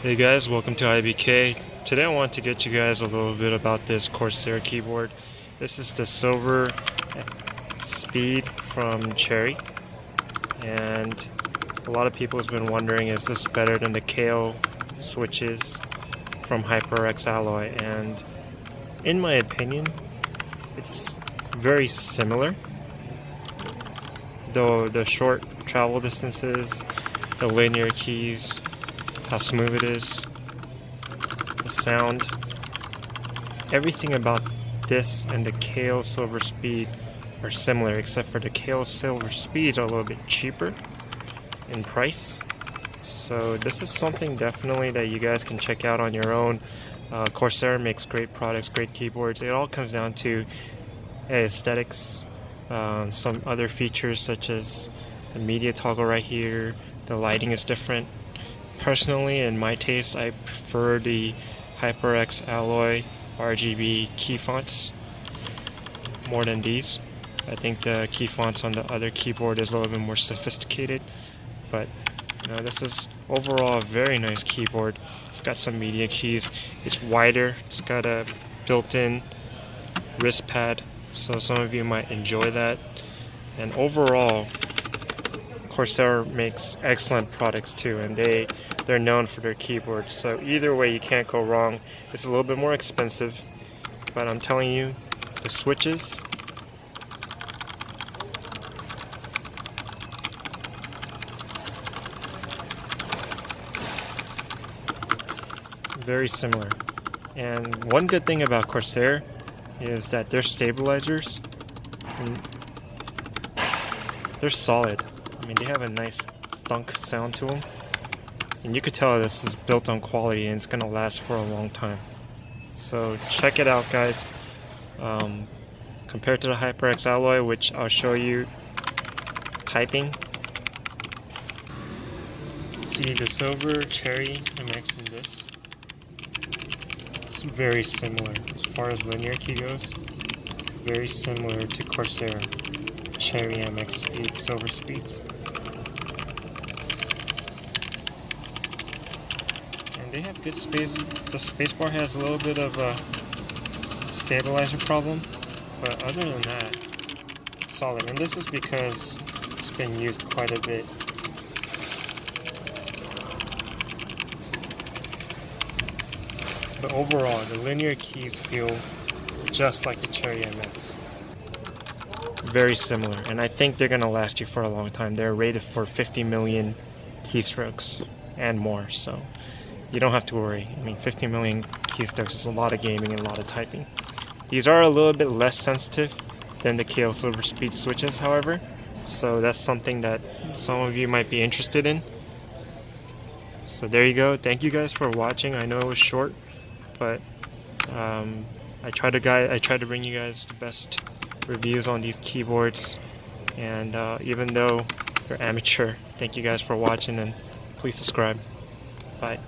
Hey guys, welcome to IBK. Today I want to get you guys a little bit about this Corsair keyboard. This is the Silver Speed from Cherry, and a lot of people have been wondering, is this better than the Kailh switches from HyperX Alloy? And in my opinion, it's very similar, though the short travel distances, the linear keys, how smooth it is, the sound, everything about this and the Kailh Silver Speed are similar, except for the Kailh Silver Speed are a little bit cheaper in price. So this is something definitely that you guys can check out on your own. Corsair makes great products, great keyboards. It all comes down to aesthetics, some other features such as the media toggle right here. The lighting is different. Personally, in my taste, I prefer the HyperX Alloy RGB key fonts more than these. I think the key fonts on the other keyboard is a little bit more sophisticated, but this is overall a very nice keyboard. It's got some media keys. It's wider. It's got a built-in wrist pad, so some of you might enjoy that. And overall, Corsair makes excellent products too, and they're known for their keyboards. So either way, you can't go wrong. It's a little bit more expensive, but I'm telling you, the switches, very similar. And one good thing about Corsair is that their stabilizers, they're solid. I mean, they have a nice thunk sound to them, and you could tell this is built on quality and it's gonna last for a long time. So check it out, guys. Compared to the HyperX Alloy, which I'll show you typing. See the Silver Cherry MX in this. It's very similar as far as linear key goes. Very similar to Corsair Cherry MX Speed, Silver Speeds. And they have good space. The spacebar has a little bit of a stabilizer problem, but other than that, it's solid. And this is because it's been used quite a bit. But overall, the linear keys feel just like the Cherry MX. Very similar, and I think they're going to last you for a long time. They're rated for 50 million keystrokes and more, so you don't have to worry. I mean, 50 million keystrokes is a lot of gaming and a lot of typing. These are a little bit less sensitive than the Kailh Silver Speed switches, however, so that's something that some of you might be interested in. So there you go. Thank you guys for watching. I know it was short, but I try to bring you guys the best reviews on these keyboards, and even though they're amateur, thank you guys for watching, and please subscribe. Bye.